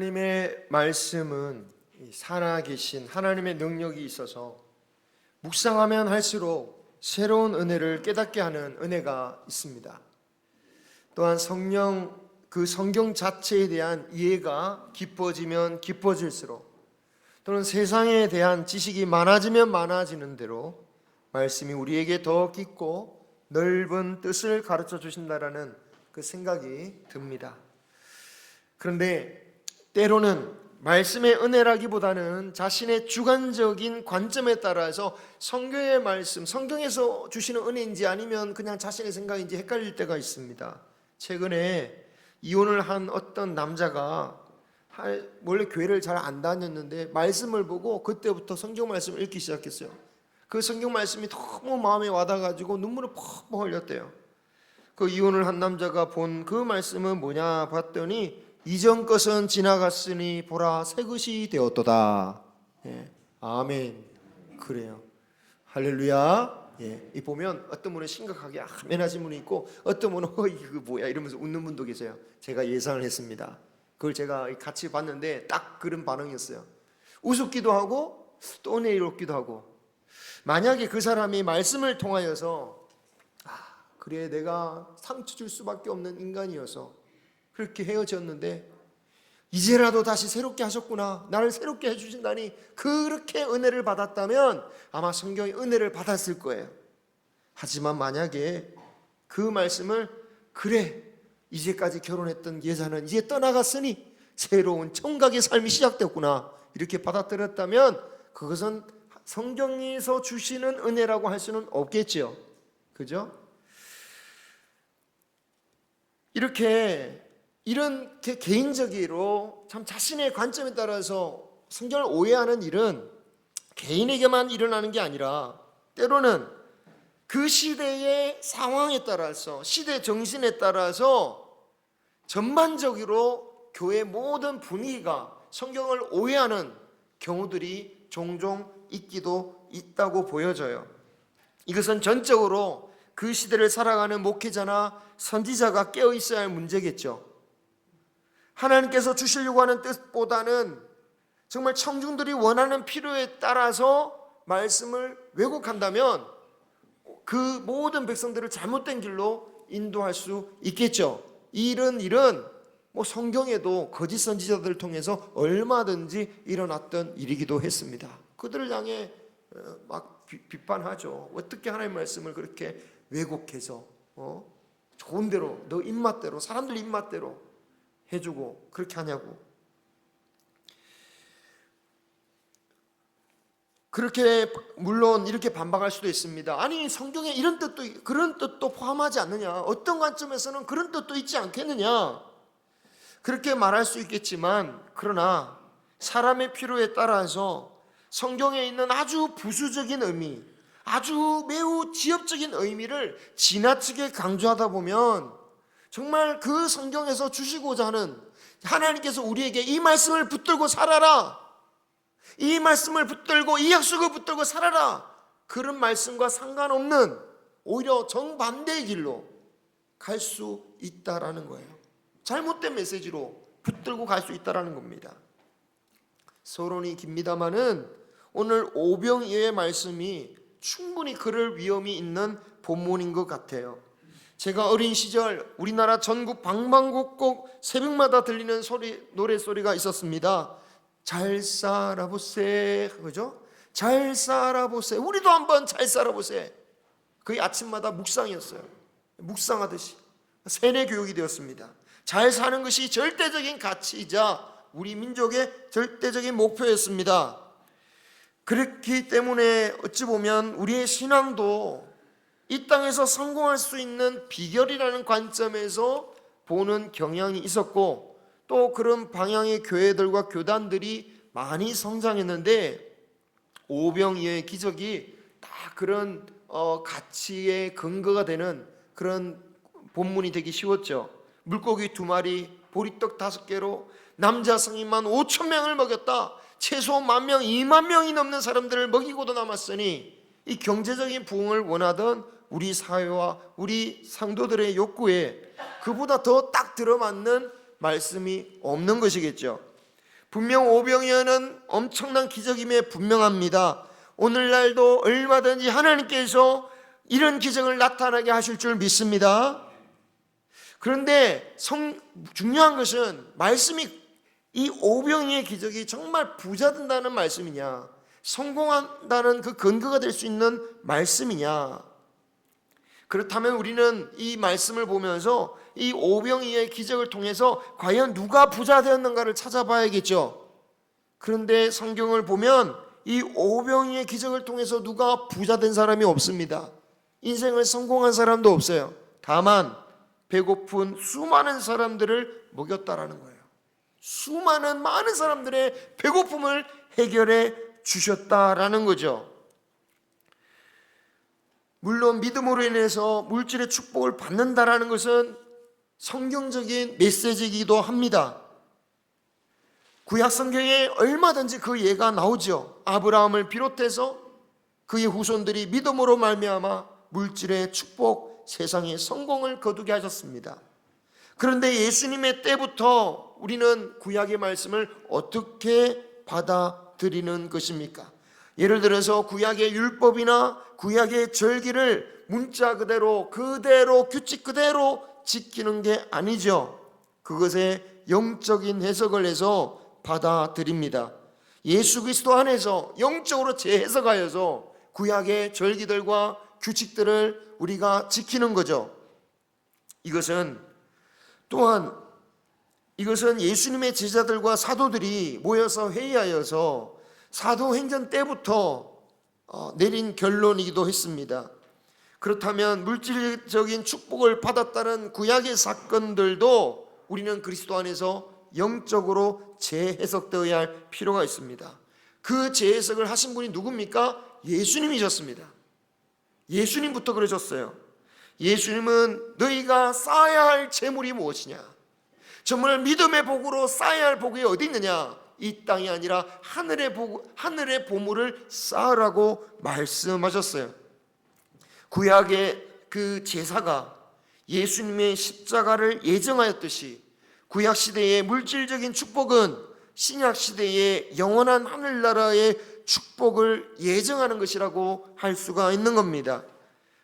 하나님의 말씀은 살아계신 하나님의 능력이 있어서 묵상하면 할수록 새로운 은혜를 깨닫게 하는 은혜가 있습니다. 또한 그 성경 자체에 대한 이해가 깊어지면 깊어질수록, 또는 세상에 대한 지식이 많아지면 많아지는 대로 말씀이 우리에게 더 깊고 넓은 뜻을 가르쳐 주신다라는 그 생각이 듭니다. 그런데 때로는 말씀의 은혜라기보다는 자신의 주관적인 관점에 따라서 성경의 말씀, 성경에서 주시는 은혜인지 아니면 그냥 자신의 생각인지 헷갈릴 때가 있습니다. 최근에 이혼을 한 어떤 남자가 원래 교회를 잘 안 다녔는데 말씀을 보고 그때부터 성경 말씀을 읽기 시작했어요. 그 성경 말씀이 너무 마음에 와닿아가지고 눈물을 펑펑 흘렸대요. 그 이혼을 한 남자가 본 그 말씀은 뭐냐 봤더니 이전 것은 지나갔으니 보라 새 것이 되었도다. 예. 아멘. 그래요. 할렐루야. 예. 이 보면 어떤 분은 심각하게 아멘 하신 분이 있고, 어떤 분은 이거 뭐야 이러면서 웃는 분도 계세요. 제가 예상을 했습니다. 그걸 제가 같이 봤는데 딱 그런 반응이었어요. 우습기도 하고 또 은혜롭기도 하고. 만약에 그 사람이 말씀을 통하여서 그래 내가 상처 줄 수밖에 없는 인간이어서 그렇게 헤어졌는데 이제라도 다시 새롭게 하셨구나, 나를 새롭게 해주신다니, 그렇게 은혜를 받았다면 아마 성경의 은혜를 받았을 거예요. 하지만 만약에 그 말씀을 그래 이제까지 결혼했던 여자는 이제 떠나갔으니 새로운 청각의 삶이 시작됐구나 이렇게 받아들였다면 그것은 성경에서 주시는 은혜라고 할 수는 없겠죠. 그죠? 이렇게 개인적으로 참 자신의 관점에 따라서 성경을 오해하는 일은 개인에게만 일어나는 게 아니라 때로는 그 시대의 상황에 따라서, 시대 정신에 따라서 전반적으로 교회 모든 분위기가 성경을 오해하는 경우들이 종종 있기도 있다고 보여져요. 이것은 전적으로 그 시대를 살아가는 목회자나 선지자가 깨어 있어야 할 문제겠죠. 하나님께서 주시려고 하는 뜻보다는 정말 청중들이 원하는 필요에 따라서 말씀을 왜곡한다면 그 모든 백성들을 잘못된 길로 인도할 수 있겠죠. 이런 일은 성경에도 거짓 선지자들을 통해서 얼마든지 일어났던 일이기도 했습니다. 그들을 향해 막 비판하죠. 어떻게 하나님의 말씀을 그렇게 왜곡해서 좋은 대로 너 입맛대로, 사람들 입맛대로 해주고 그렇게 하냐고. 그렇게 물론 이렇게 반박할 수도 있습니다. 아니 성경에 이런 뜻도 그런 뜻도 포함하지 않느냐, 어떤 관점에서는 그런 뜻도 있지 않겠느냐, 그렇게 말할 수 있겠지만, 그러나 사람의 필요에 따라서 성경에 있는 아주 부수적인 의미, 아주 매우 지엽적인 의미를 지나치게 강조하다 보면 정말 그 성경에서 주시고자 하는, 하나님께서 우리에게 이 말씀을 붙들고 살아라, 이 말씀을 붙들고 이 약속을 붙들고 살아라, 그런 말씀과 상관없는 오히려 정반대의 길로 갈 수 있다라는 거예요. 잘못된 메시지로 붙들고 갈 수 있다라는 겁니다. 서론이 깁니다마는 오늘 오병이어의 말씀이 충분히 그럴 위험이 있는 본문인 것 같아요. 제가 어린 시절 우리나라 전국 방방곡곡 새벽마다 들리는 노래소리가 있었습니다. 잘 살아보세, 그죠? 잘 살아보세, 우리도 한번 잘 살아보세. 거의 아침마다 묵상이었어요. 묵상하듯이 세뇌 교육이 되었습니다. 잘 사는 것이 절대적인 가치이자 우리 민족의 절대적인 목표였습니다. 그렇기 때문에 어찌 보면 우리의 신앙도 이 땅에서 성공할 수 있는 비결이라는 관점에서 보는 경향이 있었고, 또 그런 방향의 교회들과 교단들이 많이 성장했는데 오병이어의 기적이 다 그런 가치의 근거가 되는 그런 본문이 되기 쉬웠죠. 물고기 2마리, 보리떡 5개로 남자 성인만 5,000명을 먹였다. 최소 10,000명, 20,000명이 넘는 사람들을 먹이고도 남았으니 이 경제적인 부흥을 원하던 우리 사회와 우리 상도들의 욕구에 그보다 더 딱 들어맞는 말씀이 없는 것이겠죠. 분명 오병이어는 엄청난 기적임에 분명합니다. 오늘날도 얼마든지 하나님께서 이런 기적을 나타나게 하실 줄 믿습니다. 그런데 중요한 것은 말씀이 이 오병이의 기적이 정말 부자 된다는 말씀이냐, 성공한다는 그 근거가 될 수 있는 말씀이냐. 그렇다면 우리는 이 말씀을 보면서 이 오병이의 기적을 통해서 과연 누가 부자 되었는가를 찾아봐야겠죠. 그런데 성경을 보면 이 오병이의 기적을 통해서 누가 부자 된 사람이 없습니다. 인생을 성공한 사람도 없어요. 다만 배고픈 수많은 사람들을 먹였다라는 거예요. 많은 사람들의 배고픔을 해결해 주셨다라는 거죠. 물론 믿음으로 인해서 물질의 축복을 받는다라는 것은 성경적인 메시지이기도 합니다. 구약 성경에 얼마든지 그 예가 나오죠. 아브라함을 비롯해서 그의 후손들이 믿음으로 말미암아 물질의 축복, 세상의 성공을 거두게 하셨습니다. 그런데 예수님의 때부터 우리는 구약의 말씀을 어떻게 받아들이는 것입니까? 예를 들어서 구약의 율법이나 구약의 절기를 문자 그대로 규칙 그대로 지키는 게 아니죠. 그것에 영적인 해석을 해서 받아들입니다. 예수 그리스도 안에서 영적으로 재해석하여서 구약의 절기들과 규칙들을 우리가 지키는 거죠. 이것은 예수님의 제자들과 사도들이 모여서 회의하여서 사도행전 때부터 내린 결론이기도 했습니다. 그렇다면 물질적인 축복을 받았다는 구약의 사건들도 우리는 그리스도 안에서 영적으로 재해석되어야 할 필요가 있습니다. 그 재해석을 하신 분이 누굽니까? 예수님이셨습니다. 예수님부터 그러셨어요. 예수님은 너희가 쌓아야 할 재물이 무엇이냐? 정말 믿음의 복으로 쌓아야 할 복이 어디 있느냐? 이 땅이 아니라 하늘의 보물을 쌓으라고 말씀하셨어요. 구약의 그 제사가 예수님의 십자가를 예정하였듯이 구약 시대의 물질적인 축복은 신약 시대의 영원한 하늘나라의 축복을 예정하는 것이라고 할 수가 있는 겁니다.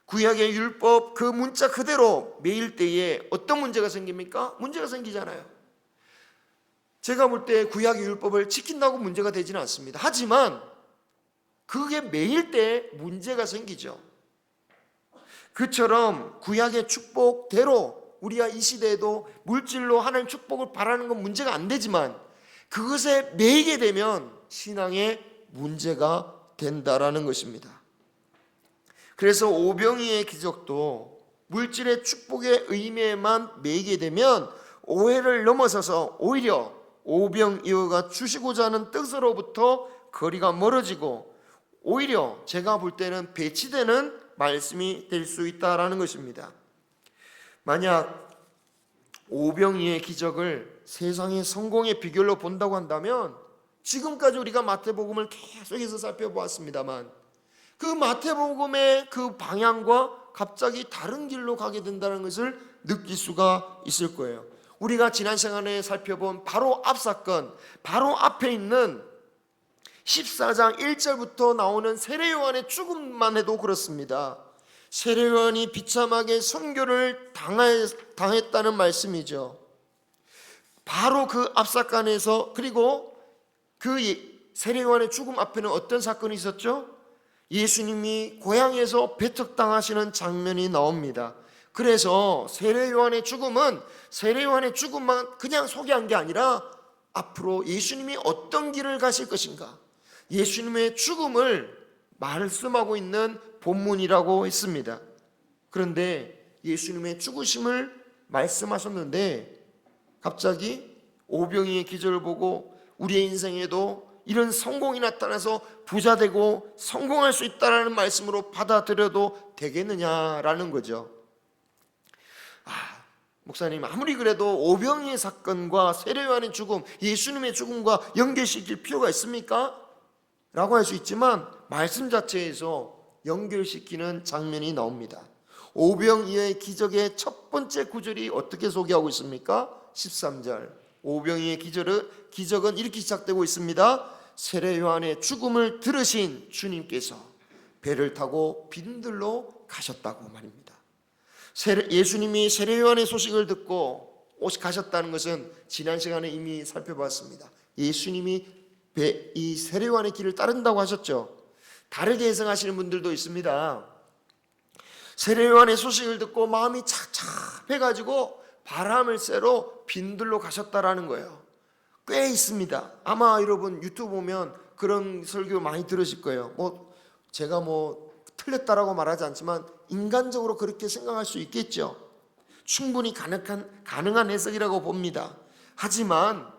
구약의 율법 그 문자 그대로 매일 때에 어떤 문제가 생깁니까? 문제가 생기잖아요. 제가 볼 때 구약의 율법을 지킨다고 문제가 되지는 않습니다. 하지만 그게 매일 때 문제가 생기죠. 그처럼 구약의 축복대로 우리가 이 시대에도 물질로 하나님 축복을 바라는 건 문제가 안 되지만 그것에 매이게 되면 신앙에 문제가 된다라는 것입니다. 그래서 오병이의 기적도 물질의 축복의 의미에만 매이게 되면 오해를 넘어서서 오히려 오병이어가 주시고자 하는 뜻으로부터 거리가 멀어지고 오히려 제가 볼 때는 배치되는 말씀이 될 수 있다라는 것입니다. 만약 오병이의 기적을 세상의 성공의 비결로 본다고 한다면 지금까지 우리가 마태복음을 계속해서 살펴보았습니다만 그 마태복음의 그 방향과 갑자기 다른 길로 가게 된다는 것을 느낄 수가 있을 거예요. 우리가 지난 시간에 살펴본 바로 앞 사건, 바로 앞에 있는 14장 1절부터 나오는 세례요한의 죽음만 해도 그렇습니다. 세례요한이 비참하게 선교를 당했다는 말씀이죠. 바로 그 앞 사건에서 그리고 그 세례요한의 죽음 앞에는 어떤 사건이 있었죠? 예수님이 고향에서 배척당하시는 장면이 나옵니다. 그래서 세례요한의 죽음은 세례요한의 죽음만 그냥 소개한 게 아니라 앞으로 예수님이 어떤 길을 가실 것인가, 예수님의 죽음을 말씀하고 있는 본문이라고 했습니다. 그런데 예수님의 죽으심을 말씀하셨는데 갑자기 오병이의 기적을 보고 우리의 인생에도 이런 성공이 나타나서 부자 되고 성공할 수 있다는 말씀으로 받아들여도 되겠느냐라는 거죠. 목사님 아무리 그래도 오병이의 사건과 세례요한의 죽음, 예수님의 죽음과 연결시킬 필요가 있습니까? 라고 할 수 있지만 말씀 자체에서 연결시키는 장면이 나옵니다. 오병이어의 기적의 첫 번째 구절이 어떻게 소개하고 있습니까? 13절 오병이의 기적은 이렇게 시작되고 있습니다. 세례 요한의 죽음을 들으신 주님께서 배를 타고 빈들로 가셨다고 말입니다. 예수님이 세례 요한의 소식을 듣고 가셨다는 것은 지난 시간에 이미 살펴봤습니다. 예수님이 이 세례 요한의 길을 따른다고 하셨죠. 다르게 해석하시는 분들도 있습니다. 세례 요한의 소식을 듣고 마음이 착잡해가지고 바람을 쐬러 빈들로 가셨다라는 거예요. 꽤 있습니다. 아마 여러분 유튜브 보면 그런 설교 많이 들으실 거예요. 제가 틀렸다라고 말하지 않지만 인간적으로 그렇게 생각할 수 있겠죠. 충분히 가능한 해석이라고 봅니다. 하지만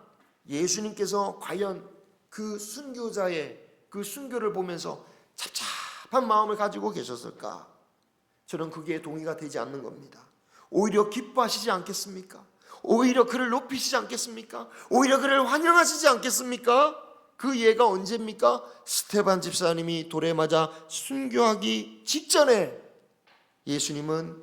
예수님께서 과연 그 순교자의 그 순교를 보면서 착잡한 마음을 가지고 계셨을까? 저는 그게 동의가 되지 않는 겁니다. 오히려 기뻐하시지 않겠습니까? 오히려 그를 높이시지 않겠습니까? 오히려 그를 환영하시지 않겠습니까? 그 예가 언제입니까? 스데반 집사님이 돌에 맞아 순교하기 직전에 예수님은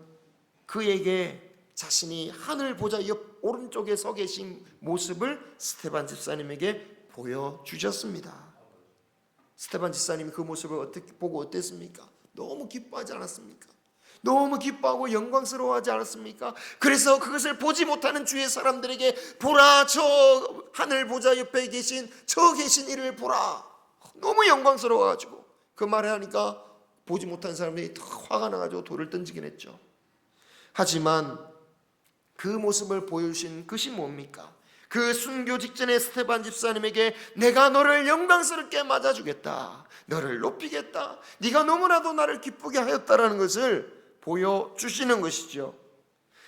그에게 자신이 하늘 보좌 옆 오른쪽에 서 계신 모습을 스데반 집사님에게 보여주셨습니다. 스데반 집사님이 그 모습을 보고 어땠습니까? 너무 기뻐하지 않았습니까? 너무 기뻐하고 영광스러워하지 않았습니까? 그래서 그것을 보지 못하는 주의 사람들에게 보라, 저 하늘 보좌 옆에 계신 이를 보라. 너무 영광스러워가지고 그 말을 하니까 보지 못한 사람들이 더 화가 나가지고 돌을 던지긴 했죠. 하지만 그 모습을 보여주신 것이 뭡니까? 그 순교 직전에 스데반 집사님에게 내가 너를 영광스럽게 맞아주겠다, 너를 높이겠다, 네가 너무나도 나를 기쁘게 하였다라는 것을 보여주시는 것이죠.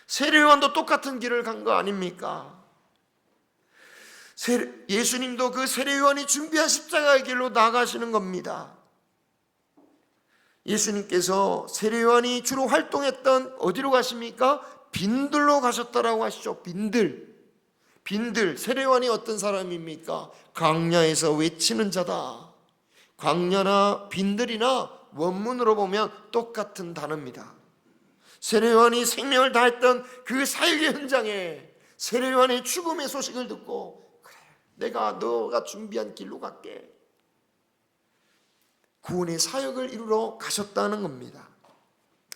세례 요한도 똑같은 길을 간 거 아닙니까? 예수님도 그 세례 요한이 준비한 십자가의 길로 나가시는 겁니다. 예수님께서 세례 요한이 주로 활동했던 어디로 가십니까? 빈들로 가셨다라고 하시죠. 빈들. 세례 요한이 어떤 사람입니까? 광야에서 외치는 자다. 광야나 빈들이나 원문으로 보면 똑같은 단어입니다. 세례 요한이 생명을 다했던 그 사역의 현장에 세례 요한의 죽음의 소식을 듣고 그래, 내가 너가 준비한 길로 갈게. 구원의 사역을 이루러 가셨다는 겁니다.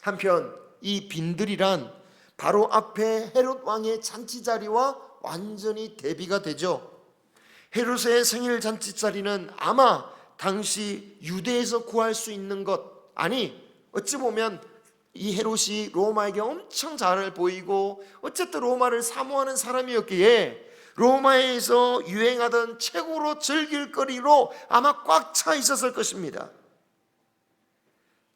한편 이 빈들이란 바로 앞에 헤롯 왕의 잔치 자리와 완전히 대비가 되죠. 헤롯의 생일 잔치 자리는 아마 당시 유대에서 구할 수 있는 것, 어찌 보면 이 헤롯이 로마에게 엄청 잘 보이고 어쨌든 로마를 사모하는 사람이었기에 로마에서 유행하던 최고로 즐길 거리로 아마 꽉 차 있었을 것입니다.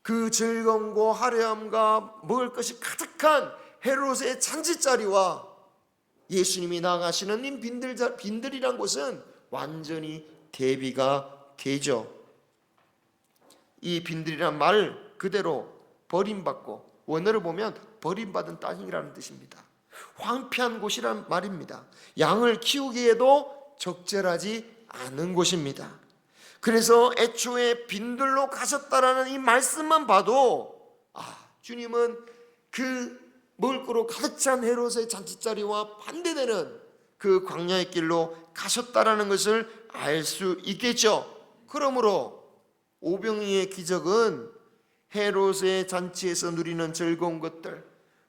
그 즐거움과 화려함과 먹을 것이 가득한 헤롯의 잔치자리와 예수님이 나가시는 이 빈들이란 곳은 완전히 대비가 되죠. 이 빈들이란 말 그대로 버림받고, 원어를 보면 버림받은 땅이라는 뜻입니다. 황폐한 곳이란 말입니다. 양을 키우기에도 적절하지 않은 곳입니다. 그래서 애초에 빈들로 가셨다라는 이 말씀만 봐도 주님은 그 먹을 거로 가득 찬 헤롯의 잔치자리와 반대되는 그 광야의 길로 가셨다라는 것을 알 수 있겠죠. 그러므로 오병이의 기적은 헤롯의 잔치에서 누리는 즐거운 것들,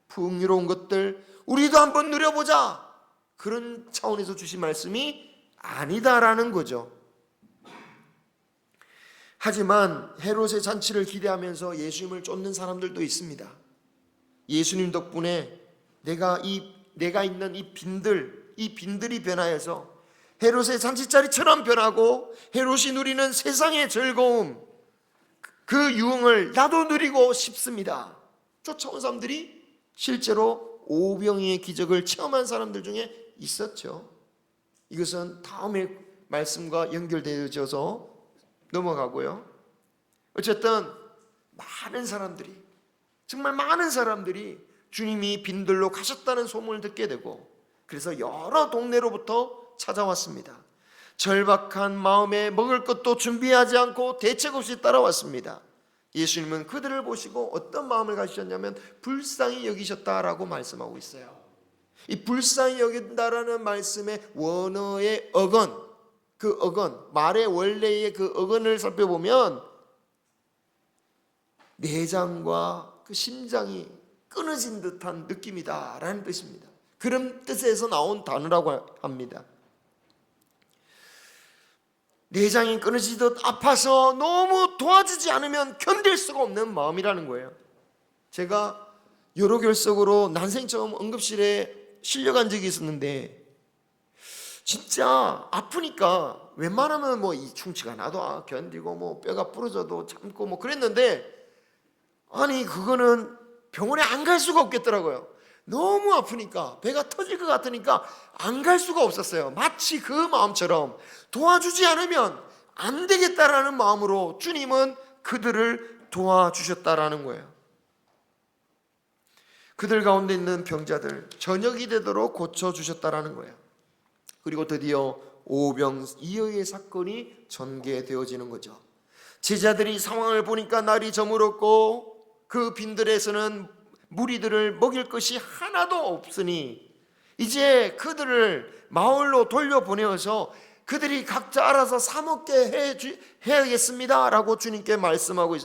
풍요로운 것들, 우리도 한번 누려보자, 그런 차원에서 주신 말씀이 아니다라는 거죠. 하지만 헤롯의 잔치를 기대하면서 예수님을 쫓는 사람들도 있습니다. 예수님 덕분에 내가 있는 이 빈들이 변하여서 헤롯의 잔치자리처럼 변하고 헤롯이 누리는 세상의 즐거움, 그 유흥을 나도 누리고 싶습니다. 쫓아온 사람들이 실제로 오병이의 기적을 체험한 사람들 중에 있었죠. 이것은 다음의 말씀과 연결되어져서 넘어가고요. 어쨌든 정말 많은 사람들이 주님이 빈들로 가셨다는 소문을 듣게 되고, 그래서 여러 동네로부터 찾아왔습니다. 절박한 마음에 먹을 것도 준비하지 않고 대책 없이 따라왔습니다. 예수님은 그들을 보시고 어떤 마음을 가지셨냐면 불쌍히 여기셨다라고 말씀하고 있어요. 이 불쌍히 여긴다라는 말씀의 원어의 어건, 그 어건, 말의 원래의 그 어건을 살펴보면 내장과 그 심장이 끊어진 듯한 느낌이다라는 뜻입니다. 그런 뜻에서 나온 단어라고 합니다. 내장이 끊어지듯 아파서 너무 도와주지 않으면 견딜 수가 없는 마음이라는 거예요. 제가 여러 결석으로 난생 처음 응급실에 실려간 적이 있었는데 진짜 아프니까 웬만하면 뭐 이 충치가 나도 견디고 뭐 뼈가 부러져도 참고 뭐 그랬는데, 아니 그거는 병원에 안 갈 수가 없겠더라고요. 너무 아프니까, 배가 터질 것 같으니까 안 갈 수가 없었어요. 마치 그 마음처럼 도와주지 않으면 안 되겠다라는 마음으로 주님은 그들을 도와주셨다라는 거예요. 그들 가운데 있는 병자들 저녁이 되도록 고쳐주셨다라는 거예요. 그리고 드디어 오병이어의 사건이 전개되어지는 거죠. 제자들이 상황을 보니까 날이 저물었고 그 빈들에서는 무리들을 먹일 것이 하나도 없으니 이제 그들을 마을로 돌려보내어서 그들이 각자 알아서 사 먹게 해야겠습니다 라고 주님께 말씀하고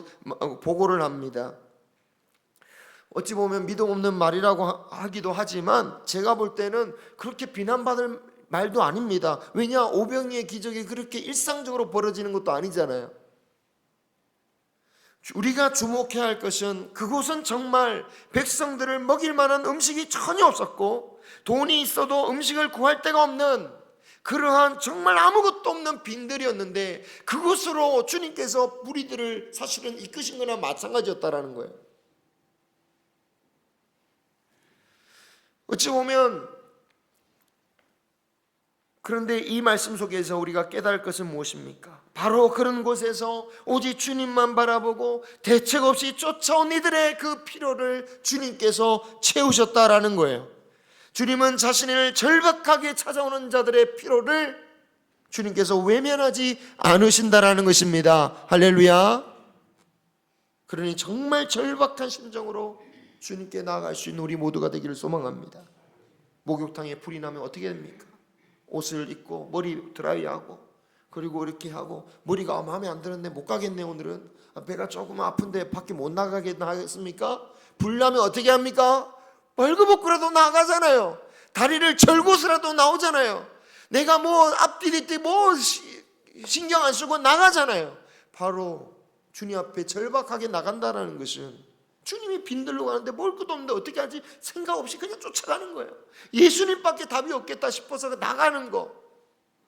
보고를 합니다. 어찌 보면 믿음 없는 말이라고 하기도 하지만 제가 볼 때는 그렇게 비난받을 말도 아닙니다. 왜냐, 오병이의 기적이 그렇게 일상적으로 벌어지는 것도 아니잖아요. 우리가 주목해야 할 것은 그곳은 정말 백성들을 먹일 만한 음식이 전혀 없었고 돈이 있어도 음식을 구할 데가 없는 그러한 정말 아무것도 없는 빈들이었는데 그곳으로 주님께서 무리들을 사실은 이끄신 거나 마찬가지였다라는 거예요. 어찌 보면 그런데 이 말씀 속에서 우리가 깨달을 것은 무엇입니까? 바로 그런 곳에서 오직 주님만 바라보고 대책 없이 쫓아온 이들의 그 피로를 주님께서 채우셨다라는 거예요. 주님은 자신을 절박하게 찾아오는 자들의 피로를 주님께서 외면하지 않으신다라는 것입니다. 할렐루야. 그러니 정말 절박한 심정으로 주님께 나아갈 수 있는 우리 모두가 되기를 소망합니다. 목욕탕에 불이 나면 어떻게 됩니까? 옷을 입고 머리 드라이하고 그리고 이렇게 하고 머리가 마음에 안 드는데 못 가겠네, 오늘은 배가 조금 아픈데 밖에 못 나가겠습니까? 불 나면 어떻게 합니까? 벌거벗고라도 나가잖아요. 다리를 절고서라도 나오잖아요. 내가 뭐 앞뒤뒤 뭐 신경 안 쓰고 나가잖아요. 바로 주님 앞에 절박하게 나간다는 것은 주님이 빈들로 가는데 먹을 것도 없는데 어떻게 하지? 생각 없이 그냥 쫓아가는 거예요. 예수님밖에 답이 없겠다 싶어서 나가는 거.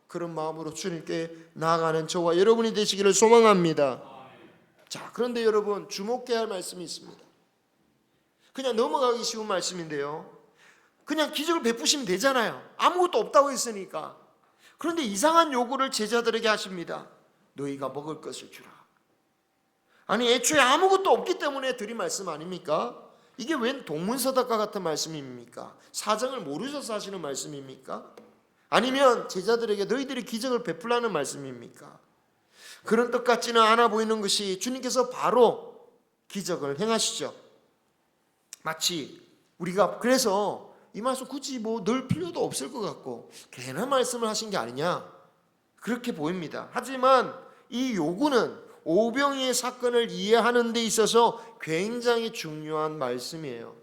그런 마음으로 주님께 나아가는 저와 여러분이 되시기를 소망합니다. 자, 그런데 여러분 주목해야 할 말씀이 있습니다. 그냥 넘어가기 쉬운 말씀인데요, 그냥 기적을 베푸시면 되잖아요. 아무것도 없다고 했으니까. 그런데 이상한 요구를 제자들에게 하십니다. 너희가 먹을 것을 주라. 아니 애초에 아무것도 없기 때문에 드린 말씀 아닙니까? 이게 웬 동문서답과 같은 말씀입니까? 사정을 모르셔서 하시는 말씀입니까? 아니면 제자들에게 너희들이 기적을 베풀라는 말씀입니까? 그런 뜻 같지는 않아 보이는 것이 주님께서 바로 기적을 행하시죠. 마치 우리가 그래서 이 말씀 굳이 뭐 넣을 필요도 없을 것 같고 괜한 말씀을 하신 게 아니냐 그렇게 보입니다. 하지만 이 요구는 오병이의 사건을 이해하는 데 있어서 굉장히 중요한 말씀이에요.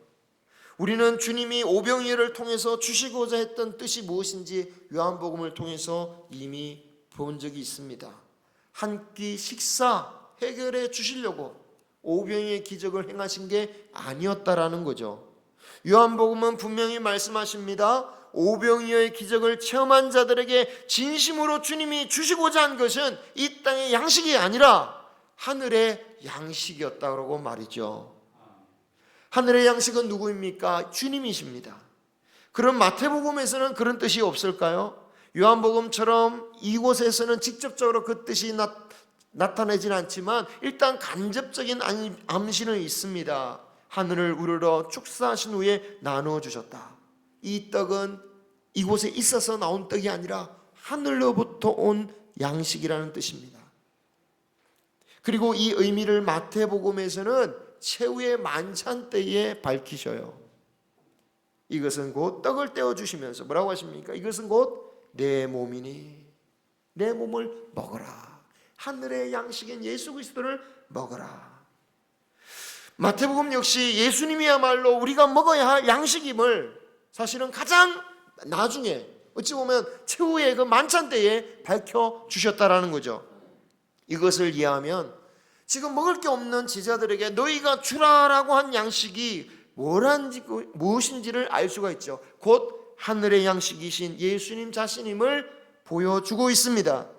우리는 주님이 오병이어를 통해서 주시고자 했던 뜻이 무엇인지 요한복음을 통해서 이미 본 적이 있습니다. 한 끼 식사 해결해 주시려고 오병이의 기적을 행하신 게 아니었다라는 거죠. 요한복음은 분명히 말씀하십니다. 오병이어의 기적을 체험한 자들에게 진심으로 주님이 주시고자 한 것은 이 땅의 양식이 아니라 하늘의 양식이었다고 말이죠. 하늘의 양식은 누구입니까? 주님이십니다. 그럼 마태복음에서는 그런 뜻이 없을까요? 요한복음처럼 이곳에서는 직접적으로 그 뜻이 나타내지는 않지만 일단 간접적인 암시는 있습니다. 하늘을 우러러 축사하신 후에 나누어 주셨다. 이 떡은 이곳에 있어서 나온 떡이 아니라 하늘로부터 온 양식이라는 뜻입니다. 그리고 이 의미를 마태복음에서는 최후의 만찬 때에 밝히셔요. 이것은 곧 떡을 떼어주시면서 뭐라고 하십니까? 이것은 곧 내 몸이니 내 몸을 먹어라. 하늘의 양식인 예수 그리스도를 먹어라. 마태복음 역시 예수님이야말로 우리가 먹어야 할 양식임을 사실은 가장 나중에 어찌 보면 최후의 그 만찬 때에 밝혀주셨다라는 거죠. 이것을 이해하면 지금 먹을 게 없는 제자들에게 너희가 주라라고 한 양식이 무엇인지를 알 수가 있죠. 곧 하늘의 양식이신 예수님 자신임을 보여주고 있습니다.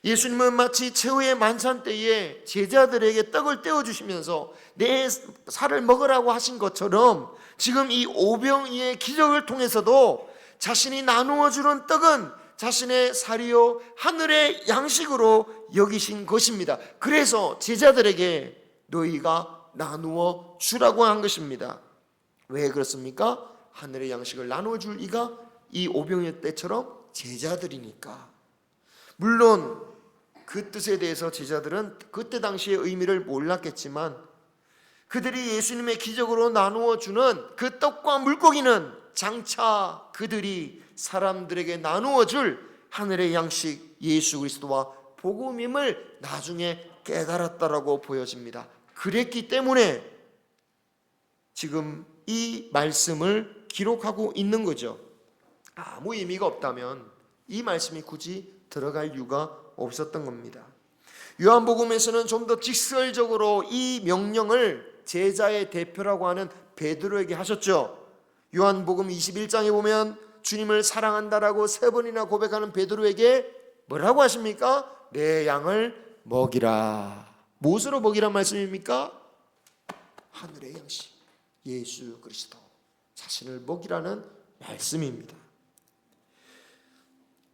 예수님은 마치 최후의 만찬 때에 제자들에게 떡을 떼어주시면서 내 살을 먹으라고 하신 것처럼 지금 이 오병이의 기적을 통해서도 자신이 나누어 주는 떡은 자신의 살이요 하늘의 양식으로 여기신 것입니다. 그래서 제자들에게 너희가 나누어 주라고 한 것입니다. 왜 그렇습니까? 하늘의 양식을 나누어 줄 이가 이 오병이어 때처럼 제자들이니까. 물론 그 뜻에 대해서 제자들은 그때 당시의 의미를 몰랐겠지만 그들이 예수님의 기적으로 나누어 주는 그 떡과 물고기는 장차 그들이 사람들에게 나누어 줄 하늘의 양식 예수 그리스도와 복음임을 나중에 깨달았다라고 보여집니다. 그랬기 때문에 지금 이 말씀을 기록하고 있는 거죠. 아무 의미가 없다면 이 말씀이 굳이 들어갈 이유가 없었던 겁니다. 요한복음에서는 좀 더 직설적으로 이 명령을 제자의 대표라고 하는 베드로에게 하셨죠. 요한복음 21장에 보면 주님을 사랑한다라고 3번이나 고백하는 베드로에게 뭐라고 하십니까? 내 양을 먹이라. 무엇으로 먹이란 말씀입니까? 하늘의 양식 예수 그리스도 자신을 먹이라는 말씀입니다.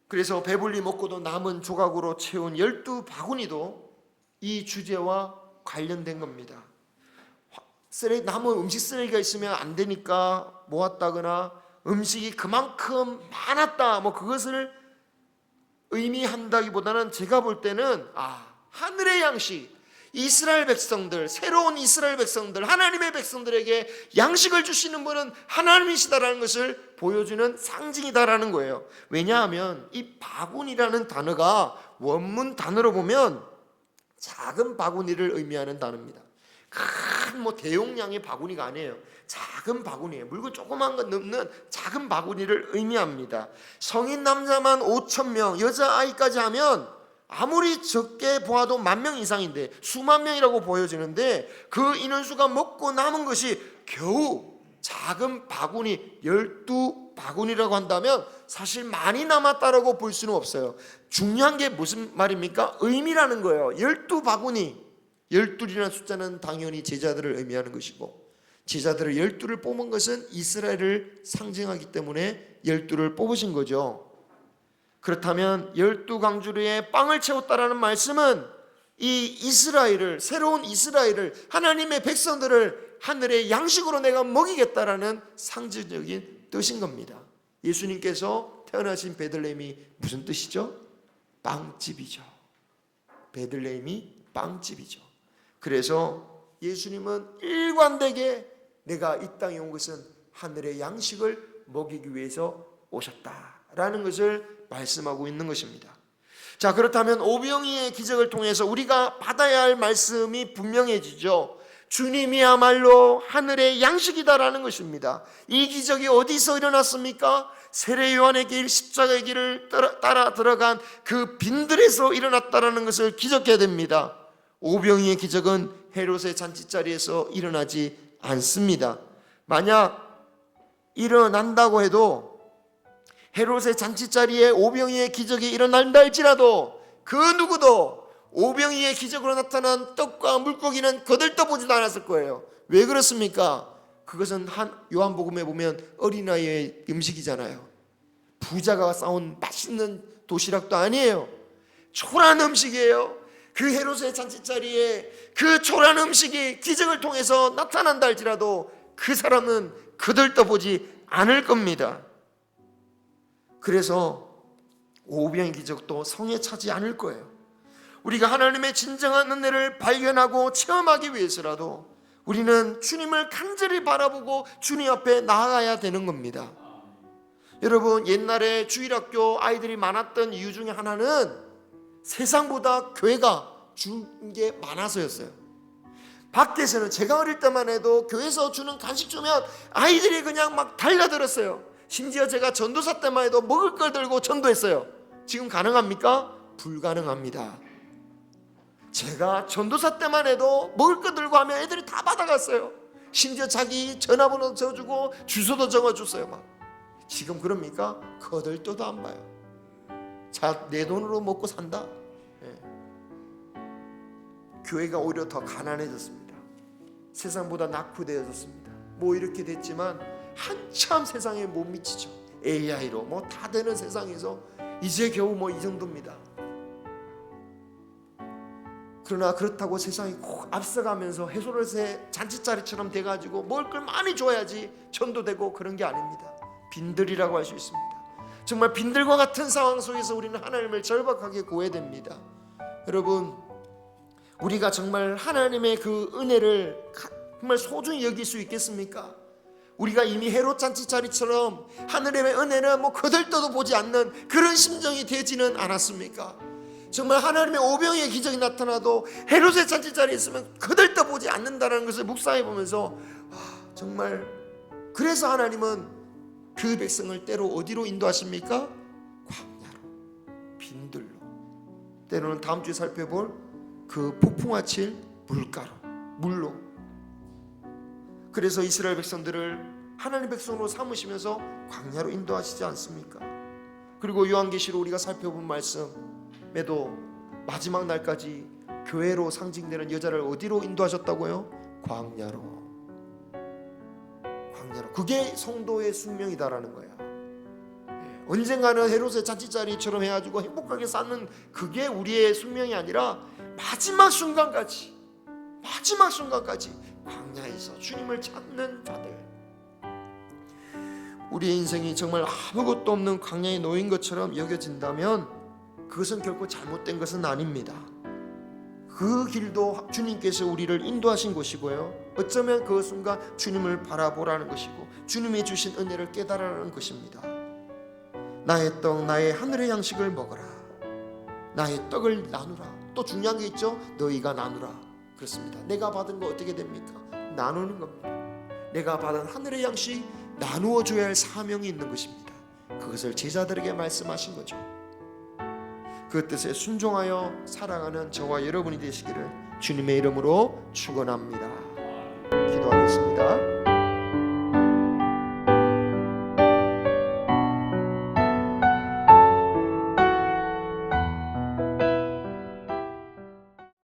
그래서 배불리 먹고도 남은 조각으로 채운 12바구니도 이 주제와 관련된 겁니다. 남은 음식 쓰레기가 있으면 안 되니까 모았다거나 음식이 그만큼 많았다 그것을 의미한다기보다는 제가 볼 때는 하늘의 양식, 이스라엘 백성들, 새로운 이스라엘 백성들, 하나님의 백성들에게 양식을 주시는 분은 하나님이시다라는 것을 보여주는 상징이다라는 거예요. 왜냐하면 이 바구니라는 단어가 원문 단어로 보면 작은 바구니를 의미하는 단어입니다. 큰 대용량의 바구니가 아니에요. 작은 바구니예요. 물건 조그만 거 넣는 작은 바구니를 의미합니다. 성인 남자만 5,000명, 여자아이까지 하면 아무리 적게 보아도 10,000명 이상인데 수만 명이라고 보여지는데 그 인원수가 먹고 남은 것이 겨우 작은 바구니 12바구니라고 한다면 사실 많이 남았다라고 볼 수는 없어요. 중요한 게 무슨 말입니까? 의미라는 거예요. 12바구니 12이라는 숫자는 당연히 제자들을 의미하는 것이고 제자들을 12를 뽑은 것은 이스라엘을 상징하기 때문에 12를 뽑으신 거죠. 그렇다면 12강주리에 빵을 채웠다라는 말씀은 이 이스라엘을, 새로운 이스라엘을, 하나님의 백성들을 하늘의 양식으로 내가 먹이겠다라는 상징적인 뜻인 겁니다. 예수님께서 태어나신 베들레헴이 무슨 뜻이죠? 빵집이죠. 베들레헴이 빵집이죠. 그래서 예수님은 일관되게 내가 이 땅에 온 것은 하늘의 양식을 먹이기 위해서 오셨다라는 것을 말씀하고 있는 것입니다. 자, 그렇다면 오병이의 기적을 통해서 우리가 받아야 할 말씀이 분명해지죠. 주님이야말로 하늘의 양식이다라는 것입니다. 이 기적이 어디서 일어났습니까? 세례 요한의 길, 십자가의 길을 따라 들어간 그 빈들에서 일어났다라는 것을 기억해야 됩니다. 오병이의 기적은 헤롯의 잔치자리에서 일어나지 않습니다. 만약 일어난다고 해도 헤롯의 잔치자리에 오병이의 기적이 일어난다 할지라도 그 누구도 오병이의 기적으로 나타난 떡과 물고기는 거들떠보지도 않았을 거예요. 왜 그렇습니까? 그것은 요한복음에 보면 어린아이의 음식이잖아요. 부자가 싸온 맛있는 도시락도 아니에요. 초라한 음식이에요. 그 헤롯의 잔치자리에 그 초라한 음식이 기적을 통해서 나타난다 할지라도 그 사람은 거들떠보지 않을 겁니다. 그래서 오병의 기적도 성에 차지 않을 거예요. 우리가 하나님의 진정한 은혜를 발견하고 체험하기 위해서라도 우리는 주님을 간절히 바라보고 주님 앞에 나아가야 되는 겁니다. 여러분, 옛날에 주일학교 아이들이 많았던 이유 중에 하나는 세상보다 교회가 준 게 많아서였어요. 밖에서는 제가 어릴 때만 해도 교회에서 주는 간식 주면 아이들이 그냥 막 달려들었어요. 심지어 제가 전도사 때만 해도 먹을 걸 들고 전도했어요. 지금 가능합니까? 불가능합니다. 제가 전도사 때만 해도 먹을 거 들고 하면 애들이 다 받아갔어요. 심지어 자기 전화번호 적어주고 주소도 적어줬어요. 막. 지금 그럽니까? 거들떠도 안 봐요. 자, 내 돈으로 먹고 산다. 예. 교회가 오히려 더 가난해졌습니다. 세상보다 낙후되어졌습니다. 뭐 이렇게 됐지만 한참 세상에 못 미치죠. AI로 뭐 다 되는 세상에서 이제 겨우 뭐 이 정도입니다. 그러나 그렇다고 세상이 꼭 앞서가면서 해소로새 잔치자리처럼 돼가지고 먹을 걸 많이 줘야지 전도되고 그런 게 아닙니다. 빈들이라고 할 수 있습니다. 정말 빈들과 같은 상황 속에서 우리는 하나님을 절박하게 구해야 됩니다. 여러분, 우리가 정말 하나님의 그 은혜를 정말 소중히 여길 수 있겠습니까? 우리가 이미 헤롯 잔치자리처럼 하늘의 은혜는 뭐 거들떠도 보지 않는 그런 심정이 되지는 않았습니까? 정말 하나님의 오병이의 기적이 나타나도 헤롯의 잔치자리에 있으면 거들떠 보지 않는다는 것을 묵상해 보면서 정말 그래서 하나님은 그 백성을 때로 어디로 인도하십니까? 광야로, 빈들로, 때로는 다음 주에 살펴볼 그 폭풍아칠 물가로, 물로. 그래서 이스라엘 백성들을 하나님 백성으로 삼으시면서 광야로 인도하시지 않습니까? 그리고 요한계시로 우리가 살펴본 말씀에도 마지막 날까지 교회로 상징되는 여자를 어디로 인도하셨다고요? 광야로. 광야로. 그게 성도의 숙명이다라는 거야. 언젠가는 헤롯의 잔치자리처럼 해가지고 행복하게 사는 그게 우리의 숙명이 아니라 마지막 순간까지 광야에서 주님을 찾는 자들. 우리의 인생이 정말 아무것도 없는 광야에 놓인 것처럼 여겨진다면 그것은 결코 잘못된 것은 아닙니다. 그 길도 주님께서 우리를 인도하신 것이고요, 어쩌면 그 순간 주님을 바라보라는 것이고 주님이 주신 은혜를 깨달으라는 것입니다. 나의 떡, 나의 하늘의 양식을 먹어라. 나의 떡을 나누라. 또 중요한 게 있죠. 너희가 나누라. 그렇습니다. 내가 받은 거 어떻게 됩니까? 나누는 겁니다. 내가 받은 하늘의 양식 나누어 줘야 할 사명이 있는 것입니다. 그것을 제자들에게 말씀하신 거죠. 그 뜻에 순종하여 살아가는 저와 여러분이 되시기를 주님의 이름으로 축원합니다.